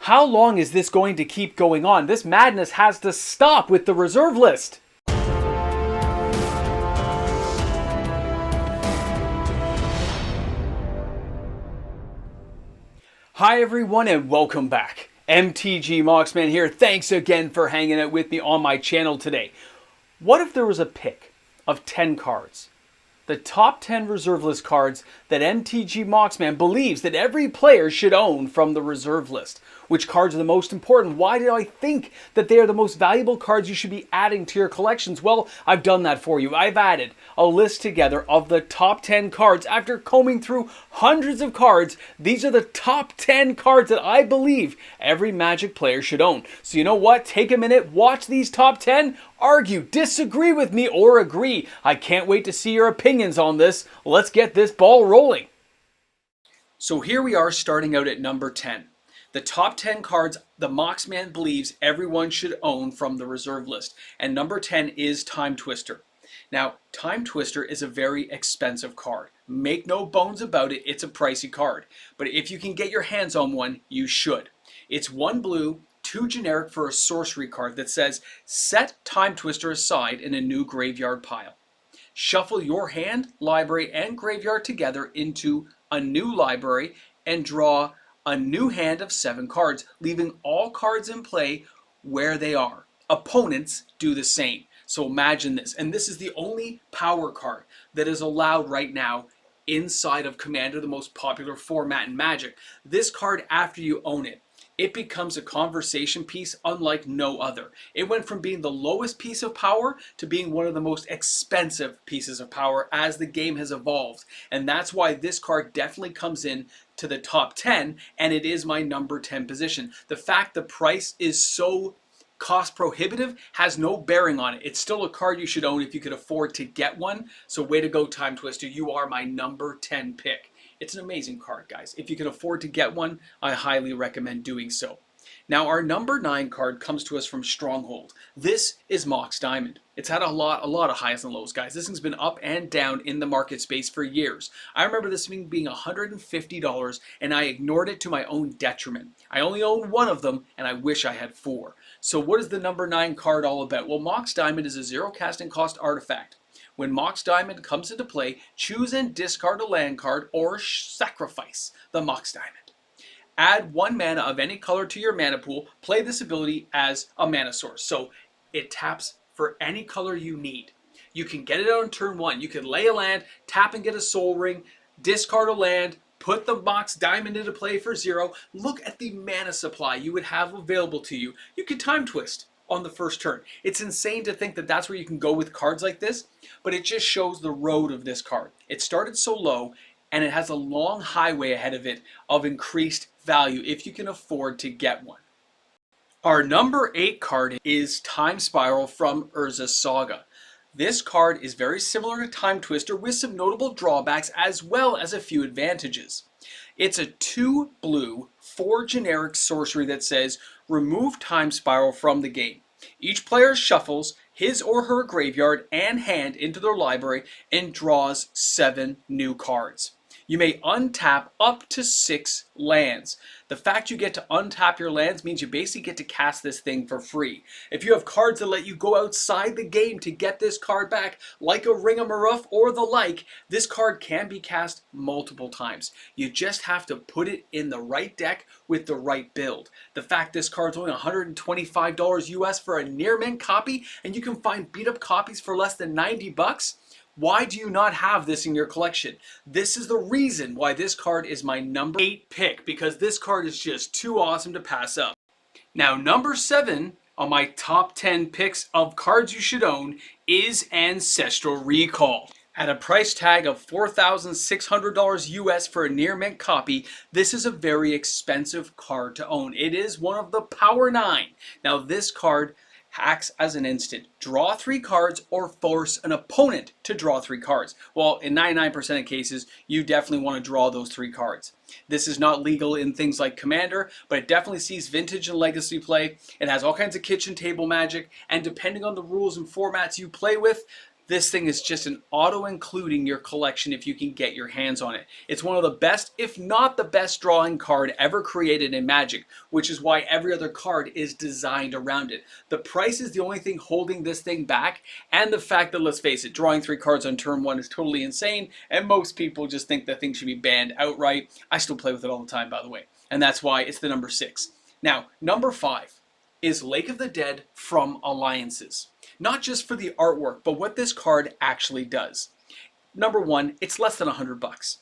How long is this going to keep going on? This madness has to stop with the reserve list. Hi everyone and welcome back. MTG Moxman here. Thanks again for hanging out with me on my channel today. What if there was a pick of 10 cards? The top 10 reserve list cards that MTG Moxman believes that every player should own from the reserve list. Which cards are the most important? Why do I think that they are the most valuable cards you should be adding to your collections? Well, I've done that for you. I've added a list together of the top 10 cards. After combing through hundreds of cards, these are the top 10 cards that I believe every Magic player should own. So you know what? Take a minute, watch these top 10, argue, disagree with me, or agree. I can't wait to see your opinions on this. Let's get this ball rolling. So here we are starting out at number 10. The top 10 cards the Moxman believes everyone should own from the reserve list. And number 10 is Time Twister. Now, Time Twister is a very expensive card. Make no bones about it, it's a pricey card. But if you can get your hands on one, you should. It's 1 blue, 2 generic for a sorcery card that says, set Time Twister aside in a new graveyard pile. Shuffle your hand, library, and graveyard together into a new library and draw a new hand of 7 cards, leaving all cards in play where they are. Opponents do the same. So imagine this, and this is the only power card that is allowed right now inside of Commander, the most popular format in Magic. This card, after you own it, it becomes a conversation piece unlike no other. It went from being the lowest piece of power to being one of the most expensive pieces of power as the game has evolved. And that's why this card definitely comes in to the top 10, and it is my number 10 position. The fact the price is so cost prohibitive has no bearing on it. It's still a card you should own if you could afford to get one. So way to go, Time Twister. You are my number 10 pick. It's an amazing card, guys. If you can afford to get one, I highly recommend doing so. Now, our number 9 card comes to us from Stronghold. This is Mox Diamond. It's had a lot of highs and lows, guys. This thing's been up and down in the market space for years. I remember this thing being $150, and I ignored it to my own detriment. I only own one of them, and I wish I had 4. So what is the number 9 card all about? Well, Mox Diamond is a 0 casting cost artifact. When Mox Diamond comes into play, choose and discard a land card or sacrifice the Mox Diamond. Add 1 mana of any color to your mana pool. Play this ability as a mana source. So it taps for any color you need. You can get it out on turn 1. You can lay a land, tap and get a Soul Ring, discard a land, put the Mox Diamond into play for 0. Look at the mana supply you would have available to you. You could Time Twist on the first turn. It's insane to think that that's where you can go with cards like this, but it just shows the road of this card. It started so low, and it has a long highway ahead of it of increased value if you can afford to get one. Our number 8 card is Time Spiral from Urza Saga. This card is very similar to Time Twister with some notable drawbacks as well as a few advantages. It's a 2 blue, 4 generic sorcery that says, remove Time Spiral from the game. Each player shuffles his or her graveyard and hand into their library and draws 7 new cards. You may untap up to 6 lands. The fact you get to untap your lands means you basically get to cast this thing for free. If you have cards that let you go outside the game to get this card back, like a Ring of Maruf or the like, this card can be cast multiple times. You just have to put it in the right deck with the right build. The fact this card's only $125 US for a near mint copy, and you can find beat up copies for less than 90 bucks, why do you not have this in your collection? This is the reason why this card is my number 8 pick, because this card is just too awesome to pass up. Now, number 7 on my top 10 picks of cards you should own is Ancestral Recall. At a price tag of $4,600 US for a near mint copy, this is a very expensive card to own. It is one of the Power 9. Now, this card acts as an instant. Draw 3 cards or force an opponent to draw 3 cards. Well, in 99% of cases, you definitely want to draw those 3 cards. This is not legal in things like Commander, but it definitely sees Vintage and Legacy play. It has all kinds of kitchen table magic, and depending on the rules and formats you play with, This thing is just an auto-including your collection if you can get your hands on it. It's one of the best, if not the best drawing card ever created in Magic, which is why every other card is designed around it. The price is the only thing holding this thing back, and the fact that, let's face it, drawing 3 cards on turn 1 is totally insane, and most people just think that thing should be banned outright. I still play with it all the time, by the way, and that's why it's the number 6. Now, number 5 is Lake of the Dead from Alliances. Not just for the artwork, but what this card actually does. Number 1, it's less than $100.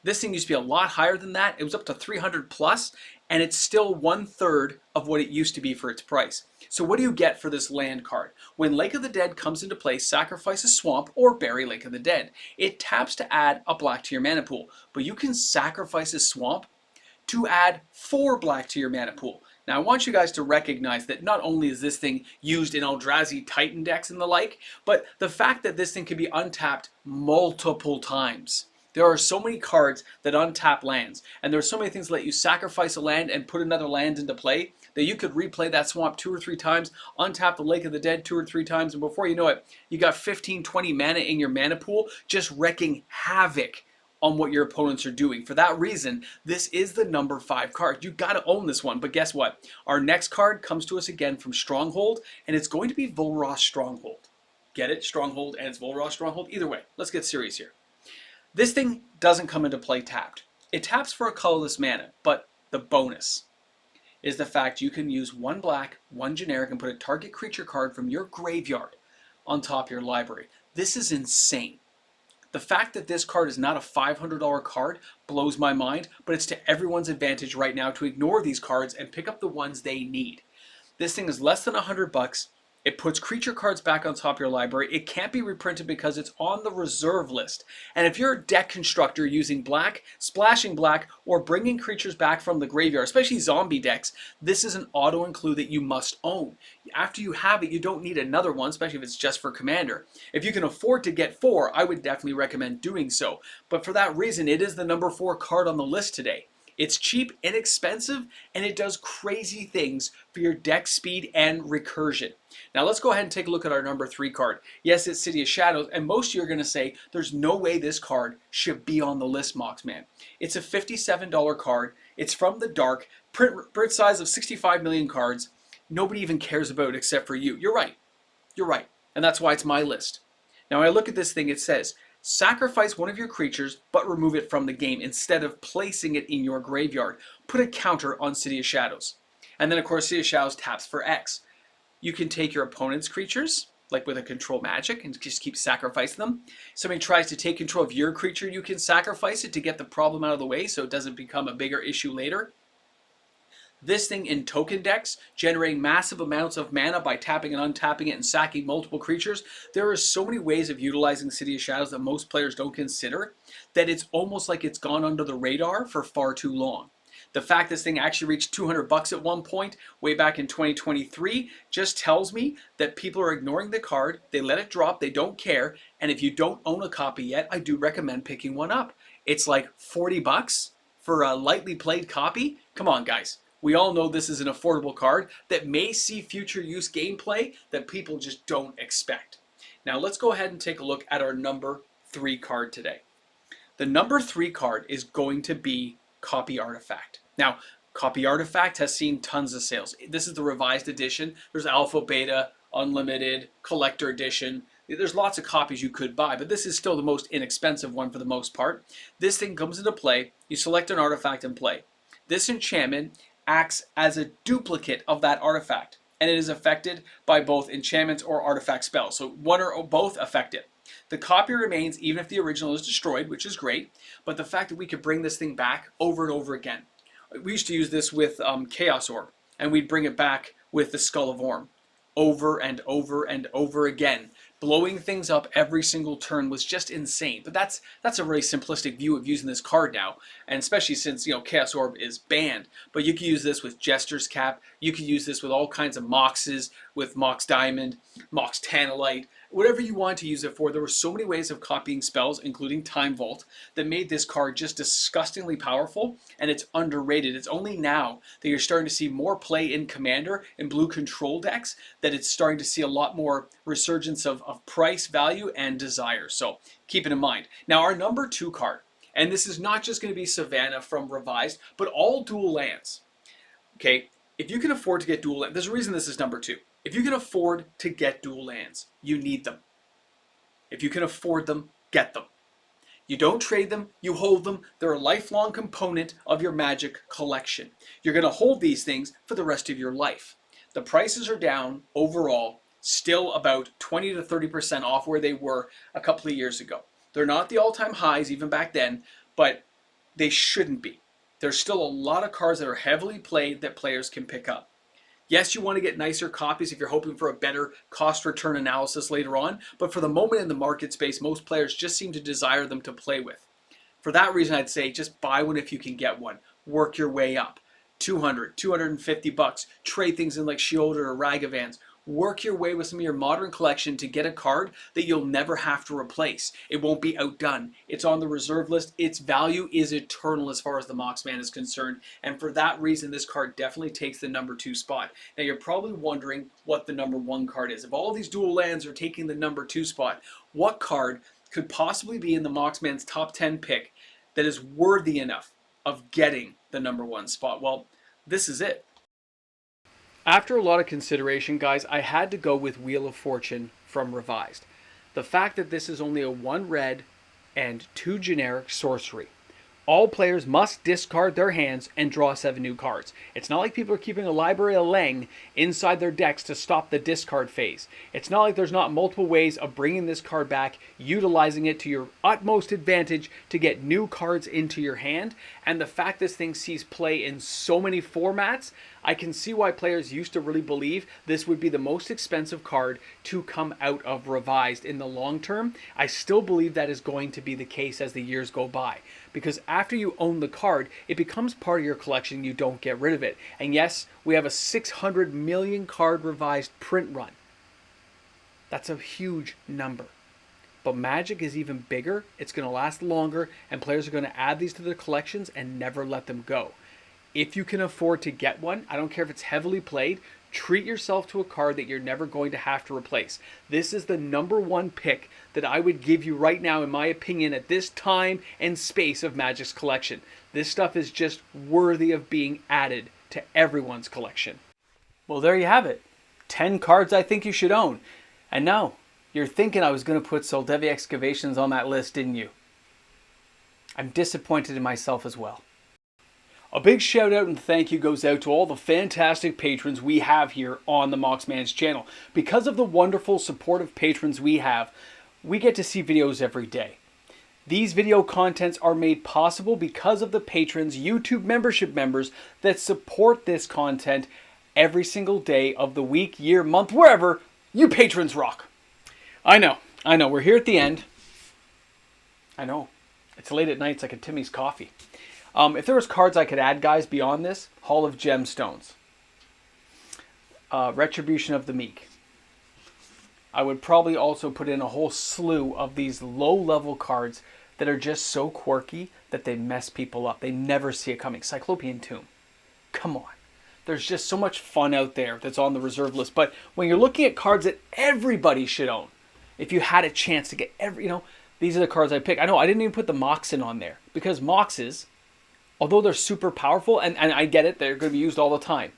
This thing used to be a lot higher than that. It was up to 300 plus, and it's still 1/3 of what it used to be for its price. So what do you get for this land card? When Lake of the Dead comes into play, sacrifice a swamp or bury Lake of the Dead. It taps to add a black to your mana pool, but you can sacrifice a swamp to add 4 black to your mana pool. Now I want you guys to recognize that not only is this thing used in Eldrazi Titan decks and the like, but the fact that this thing can be untapped multiple times. There are so many cards that untap lands, and there are so many things that let you sacrifice a land and put another land into play that you could replay that swamp 2 or 3 times, untap the Lake of the Dead 2 or 3 times, and before you know it, you got 15, 20 mana in your mana pool just wreaking havoc on what your opponents are doing. For that reason, this is the number 5 card. You gotta own this one, but guess what? Our next card comes to us again from Stronghold, and it's going to be Volrath Stronghold. Get it? Stronghold and it's Volrath Stronghold. Either way, let's get serious here. This thing doesn't come into play tapped. It taps for a colorless mana, but the bonus is the fact you can use 1 black, 1 generic, and put a target creature card from your graveyard on top of your library. This is insane. The fact that this card is not a $500 card blows my mind, but it's to everyone's advantage right now to ignore these cards and pick up the ones they need. This thing is less than $100. It puts creature cards back on top of your library. It can't be reprinted because it's on the reserve list. And if you're a deck constructor using black, splashing black, or bringing creatures back from the graveyard, especially zombie decks, this is an auto-include that you must own. After you have it, you don't need another one, especially if it's just for Commander. If you can afford to get 4, I would definitely recommend doing so. But for that reason, it is the number 4 card on the list today. It's cheap, inexpensive, and it does crazy things for your deck speed and recursion. Now let's go ahead and take a look at our number 3 card. Yes, it's City of Shadows, and most of you are going to say, there's no way this card should be on the list, Moxman. It's a $57 card. It's from the Dark, print size of 65 million cards. Nobody even cares about it except for you. You're right. You're right. And that's why it's my list. Now when I look at this thing, it says, sacrifice one of your creatures, but remove it from the game instead of placing it in your graveyard. Put a counter on City of Shadows. And then, of course, City of Shadows taps for X. You can take your opponent's creatures, like with a control magic, and just keep sacrificing them. Somebody tries to take control of your creature, you can sacrifice it to get the problem out of the way so it doesn't become a bigger issue later. This thing in token decks, generating massive amounts of mana by tapping and untapping it and sacking multiple creatures. There are so many ways of utilizing City of Shadows that most players don't consider that it's almost like it's gone under the radar for far too long. The fact this thing actually reached $200 at one point, way back in 2023, just tells me that people are ignoring the card, they let it drop, they don't care, and if you don't own a copy yet, I do recommend picking one up. It's like $40 for a lightly played copy. Come on, guys. We all know this is an affordable card that may see future use gameplay that people just don't expect. Now let's go ahead and take a look at our number 3 card today. The number 3 card is going to be Copy Artifact. Now, Copy Artifact has seen tons of sales. This is the revised edition. There's Alpha, Beta, Unlimited, Collector Edition. There's lots of copies you could buy, but this is still the most inexpensive one for the most part. This thing comes into play. You select an artifact and play. This enchantment acts as a duplicate of that artifact, and it is affected by both enchantments or artifact spells. So one or both affect it. The copy remains even if the original is destroyed, which is great, but the fact that we could bring this thing back over and over again. We used to use this with Chaos Orb, and we'd bring it back with the Skull of Orm over and over and over again. Blowing things up every single turn was just insane. But that's a really simplistic view of using this card now, and especially since Chaos Orb is banned. But you can use this with Jester's Cap. You can use this with all kinds of Moxes, with Mox Diamond, Mox Tanalite, whatever you want to use it for. There were so many ways of copying spells, including Time Vault, that made this card just disgustingly powerful, and it's underrated. It's only now that you're starting to see more play in Commander and blue control decks that it's starting to see a lot more resurgence of price, value, and desire. So keep it in mind. Now our number 2 card, and this is not just going to be Savannah from Revised, but all dual lands. Okay, if you can afford to get dual lands, there's a reason this is number 2. If you can afford to get dual lands, you need them. If you can afford them, get them. You don't trade them, you hold them. They're a lifelong component of your Magic collection. You're going to hold these things for the rest of your life. The prices are down overall, still about 20 to 30% off where they were a couple of years ago. They're not the all-time highs even back then, but they shouldn't be. There's still a lot of cards that are heavily played that players can pick up. Yes, you want to get nicer copies if you're hoping for a better cost-return analysis later on, but for the moment in the market space, most players just seem to desire them to play with. For that reason, I'd say just buy one if you can get one. Work your way up. 200, 250 bucks. Trade things in like Sheoldred or Ragavans. Work your way with some of your modern collection to get a card that you'll never have to replace. It won't be outdone. It's on the reserve list. Its value is eternal as far as the Moxman is concerned. And for that reason, this card definitely takes the number 2 spot. Now, you're probably wondering what the number 1 card is. If all these dual lands are taking the number 2 spot, what card could possibly be in the Moxman's top 10 pick that is worthy enough of getting the number 1 spot? Well, this is it. After a lot of consideration, guys, I had to go with Wheel of Fortune from Revised. The fact that this is only a 1 red and 2 generic sorcery. All players must discard their hands and draw 7 new cards. It's not like people are keeping a library of Leng inside their decks to stop the discard phase. It's not like there's not multiple ways of bringing this card back, utilizing it to your utmost advantage to get new cards into your hand. And the fact this thing sees play in so many formats, I can see why players used to really believe this would be the most expensive card to come out of Revised in the long term. I still believe that is going to be the case as the years go by. Because after you own the card, it becomes part of your collection. You don't get rid of it. And yes, we have a 600 million card Revised print run. That's a huge number. But Magic is even bigger. It's going to last longer, and players are going to add these to their collections and never let them go. If you can afford to get one, I don't care if it's heavily played, treat yourself to a card that you're never going to have to replace. This is the number 1 pick that I would give you right now, in my opinion, at this time and space of Magic's collection. This stuff is just worthy of being added to everyone's collection. Well, there you have it. 10 cards I think you should own. And now, you're thinking I was going to put Soldevi Excavations on that list, didn't you? I'm disappointed in myself as well. A big shout out and thank you goes out to all the fantastic patrons we have here on the Moxman's channel. Because of the wonderful supportive patrons we have, we get to see videos every day. These video contents are made possible because of the patrons, YouTube membership members that support this content every single day of the week, year, month, wherever. You patrons rock. I know, we're here at the end. I know, it's late at night, it's like a Timmy's coffee. If there was cards I could add, guys, beyond this, Hall of Gemstones, Retribution of the Meek. I would probably also put in a whole slew of these low-level cards that are just so quirky that they mess people up. They never see it coming. Cyclopean Tomb. Come on. There's just so much fun out there that's on the reserve list. But when you're looking at cards that everybody should own, if you had a chance to get these are the cards I pick. I know I didn't even put the Moxen on there because Moxes, although they're super powerful, and I get it, they're going to be used all the time,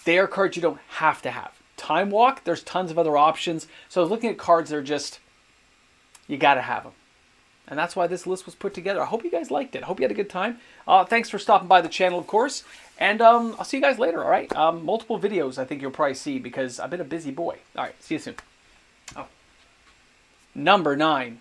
they are cards you don't have to have. Time Walk, there's tons of other options. So I was looking at cards that are just, you got to have them. And that's why this list was put together. I hope you guys liked it. I hope you had a good time. Thanks for stopping by the channel, of course. And I'll see you guys later, all right? Multiple videos I think you'll probably see because I've been a busy boy. All right, see you soon. Number 9.